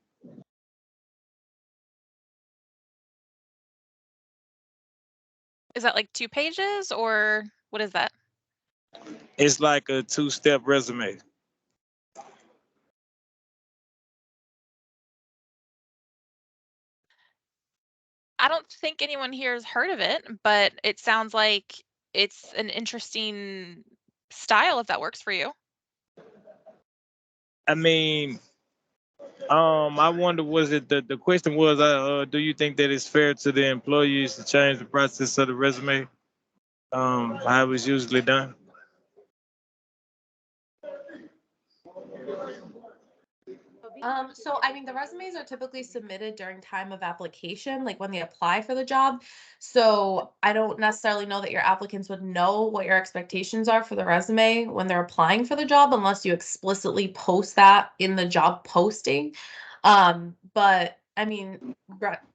Is that like 2 pages or what is that? It's like a two-step resume. I don't think anyone here has heard of it, but it sounds like it's an interesting style if that works for you. I mean, I wonder, was it the question was, do you think that it's fair to the employees to change the process of the resume? How it was usually done? So I mean, the resumes are typically submitted during time of application, like when they apply for the job. So I don't necessarily know that your applicants would know what your expectations are for the resume when they're applying for the job, unless you explicitly post that in the job posting. But I mean,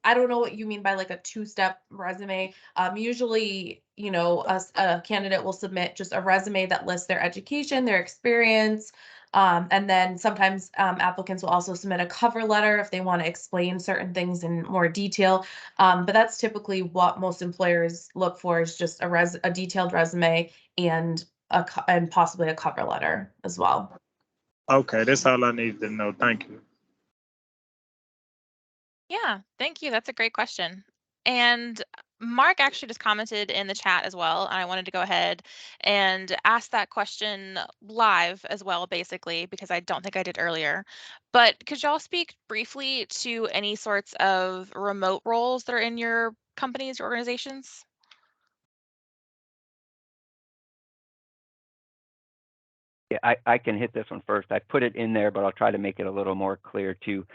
I don't know what you mean by like a two-step resume. Usually, a candidate will submit just a resume that lists their education, their experience, and then sometimes applicants will also submit a cover letter if they want to explain certain things in more detail. But that's typically what most employers look for, is just a detailed resume and and possibly a cover letter as well. Okay, that's all I needed to know. Thank you. Yeah, thank you. That's a great question. And Mark actually just commented in the chat as well. And I wanted to go ahead and ask that question live as well, basically, because I don't think I did earlier. But could y'all speak briefly to any sorts of remote roles that are in your companies or organizations? Yeah, I can hit this one first. I put it in there, but I'll try to make it a little more clear too.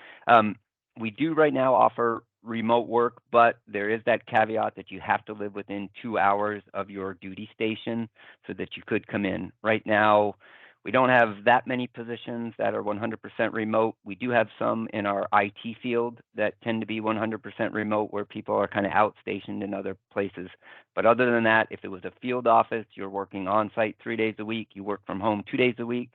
We do right now offer remote work, but there is that caveat that you have to live within 2 hours of your duty station so that you could come in. Right now, we don't have that many positions that are 100% remote. We do have some in our IT field that tend to be 100% remote, where people are kind of outstationed in other places. But other than that, if it was a field office, you're working on site 3 days a week, you work from home 2 days a week.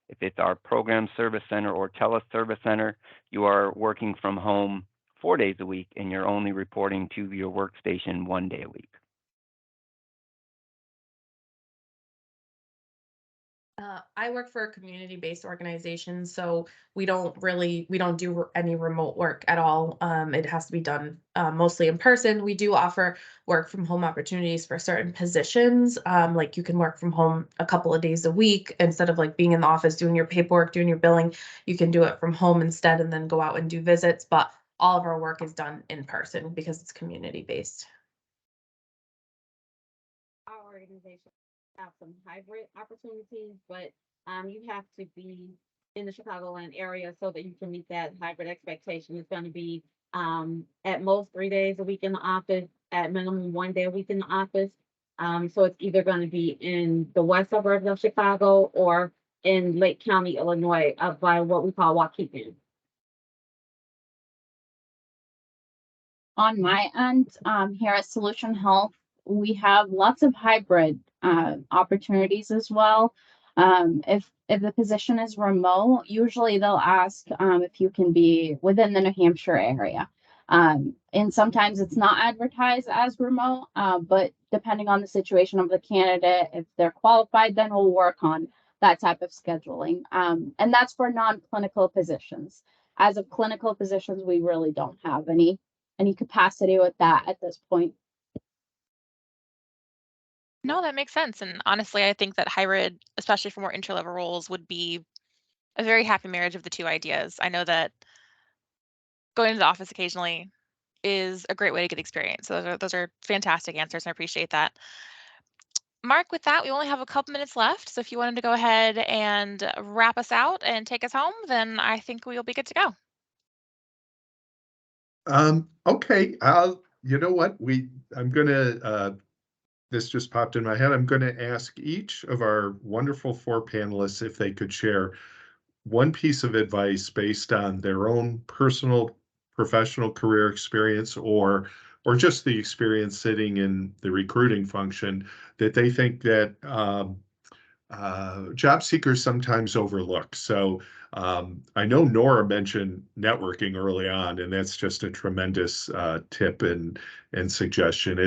If it's our program service center or teleservice center, you are working from home 4 days a week, and you're only reporting to your workstation 1 day a week. I work for a community-based organization, so we don't do any remote work at all. It has to be done mostly in person. We do offer work from home opportunities for certain positions. Like you can work from home a couple of days a week instead of like being in the office doing your paperwork, doing your billing. You can do it from home instead and then go out and do visits. But all of our work is done in person because it's community-based. Our organization have some hybrid opportunities, but you have to be in the Chicagoland area so that you can meet that hybrid expectation. It's going to be at most 3 days a week in the office, at minimum 1 day a week in the office. So it's either going to be in the west suburbs of Chicago or in Lake County, Illinois, up by what we call Waukegan. On my end, here at Solution Health, we have lots of hybrid opportunities as well. If the position is remote, usually they'll ask if you can be within the New Hampshire area. And sometimes it's not advertised as remote, but depending on the situation of the candidate, if they're qualified, then we'll work on that type of scheduling. And that's for non-clinical positions. As of clinical positions, we really don't have any capacity with that at this point. No, that makes sense. And honestly, I think that hybrid, especially for more entry-level roles, would be a very happy marriage of the two ideas. I know that going to the office occasionally is a great way to get experience. So those are fantastic answers, and I appreciate that. Mark, with that, we only have a couple minutes left. So if you wanted to go ahead and wrap us out and take us home, then I think we'll be good to go. Okay. You know what? I'm gonna, this just popped in my head. I'm gonna ask each of our wonderful 4 panelists if they could share one piece of advice based on their own personal professional career experience or just the experience sitting in the recruiting function that they think that job seekers sometimes overlook. So I know Nora mentioned networking early on, and that's just a tremendous tip and suggestion.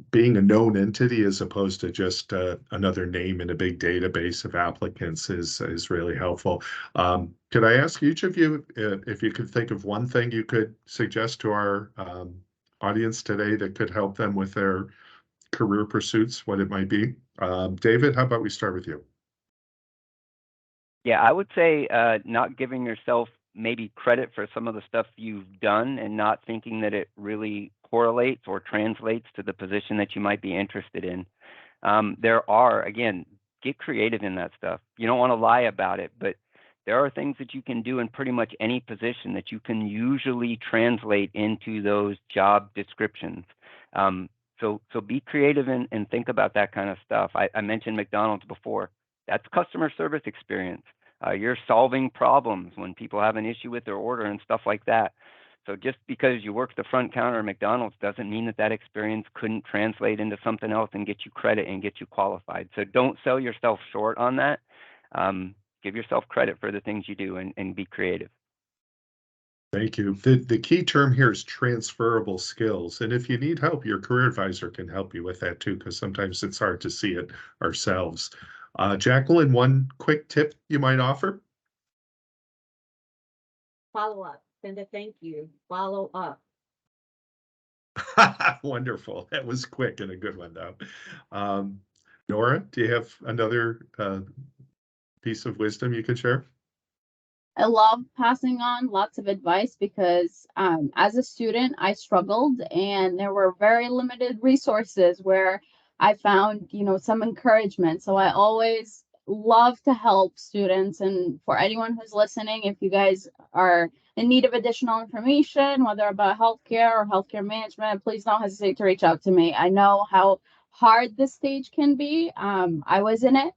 Being a known entity as opposed to just another name in a big database of applicants is really helpful. Could I ask each of you if you could think of one thing you could suggest to our audience today that could help them with their career pursuits, what it might be? David, how about we start with you? Yeah, I would say not giving yourself maybe credit for some of the stuff you've done and not thinking that it really correlates or translates to the position that you might be interested in. There are, again, get creative in that stuff. You don't want to lie about it, but there are things that you can do in pretty much any position that you can usually translate into those job descriptions. So be creative and think about that kind of stuff. I mentioned McDonald's before. That's customer service experience. You're solving problems when people have an issue with their order and stuff like that. So just because you work the front counter at McDonald's doesn't mean that that experience couldn't translate into something else and get you credit and get you qualified. So don't sell yourself short on that. Give yourself credit for the things you do and be creative. Thank you. The key term here is transferable skills. And if you need help, your career advisor can help you with that too, because sometimes it's hard to see it ourselves. Jacqueline, one quick tip you might offer? Follow up. Send a thank you. Follow up. Wonderful. That was quick and a good one, though. Nora, do you have another piece of wisdom you could share? I love passing on lots of advice because as a student, I struggled and there were very limited resources where I found, some encouragement. So I always love to help students. And for anyone who's listening, if you guys are in need of additional information, whether about healthcare or healthcare management, please don't hesitate to reach out to me. I know how hard this stage can be. I was in it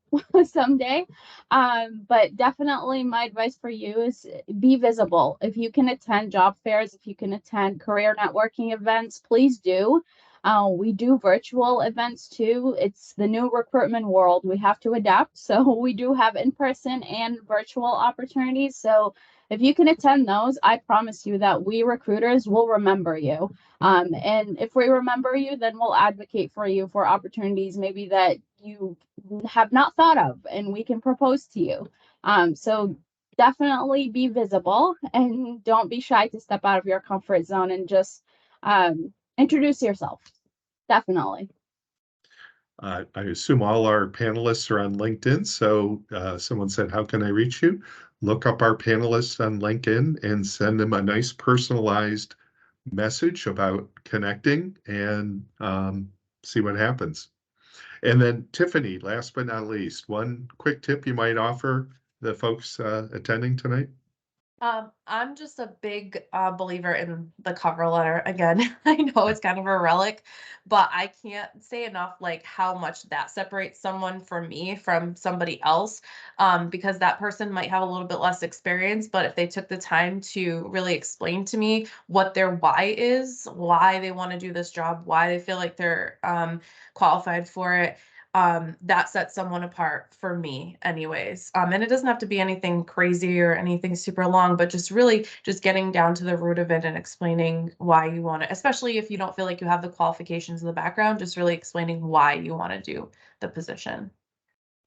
someday. But definitely my advice for you is be visible. If you can attend job fairs, if you can attend career networking events, please do. We do virtual events too. It's the new recruitment world. We have to adapt. So we do have in-person and virtual opportunities. So if you can attend those, I promise you that we recruiters will remember you. And if we remember you, then we'll advocate for you for opportunities maybe that you have not thought of and we can propose to you. So definitely be visible and don't be shy to step out of your comfort zone and just introduce yourself. Definitely. I assume all our panelists are on LinkedIn. So someone said, how can I reach you? Look up our panelists on LinkedIn and send them a nice personalized message about connecting and see what happens. And then Tiffany, last but not least, one quick tip you might offer the folks attending tonight? I'm just a big believer in the cover letter. Again, I know it's kind of a relic, but I can't say enough like how much that separates someone from me from somebody else, because that person might have a little bit less experience, but if they took the time to really explain to me what their why is, why they want to do this job, why they feel like they're qualified for it, that sets someone apart for me anyways. And it doesn't have to be anything crazy or anything super long, but just really just getting down to the root of it and explaining why you want it, especially if you don't feel like you have the qualifications in the background, just really explaining why you want to do the position.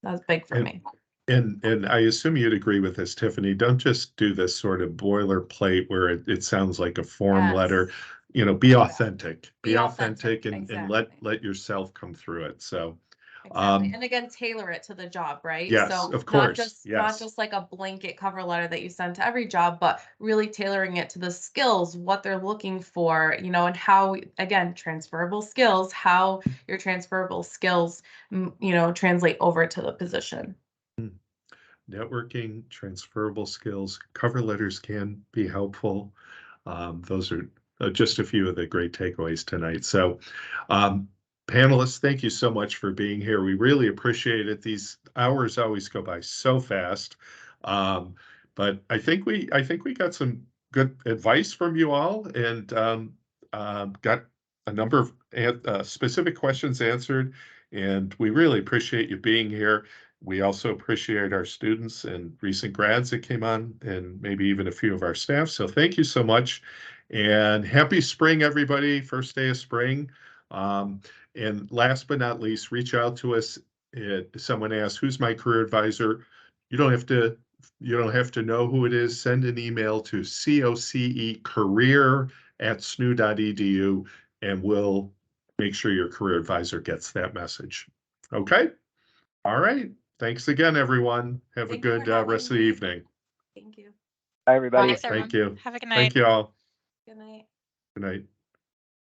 That's big for me. And I assume you'd agree with this, Tiffany. Don't just do this sort of boilerplate where it sounds like a form letter. You know, be authentic. Be authentic and let yourself come through it. So exactly. And again, tailor it to the job, right? Yes, so of course. Not just like a blanket cover letter that you send to every job, but really tailoring it to the skills, what they're looking for, you know, and how, again, transferable skills, how your transferable skills, you know, translate over to the position. Networking, transferable skills, cover letters can be helpful. Those are just a few of the great takeaways tonight. So, panelists, thank you so much for being here. We really appreciate it. These hours always go by so fast. But I think we got some good advice from you all, and got a number of specific questions answered. And we really appreciate you being here. We also appreciate our students and recent grads that came on, and maybe even a few of our staff. So thank you so much. And happy spring, everybody. First day of spring. And last but not least, reach out to us. Someone asks, who's my career advisor? You don't have to know who it is. Send an email to cocecareer@snu.edu, and we'll make sure your career advisor gets that message. Okay? All right. Thanks again, everyone. Have a good rest of the evening. Thank you. Bye, everybody. Thanks, everyone. Thank you. Have a good night. Thank you all. Good night. Good night.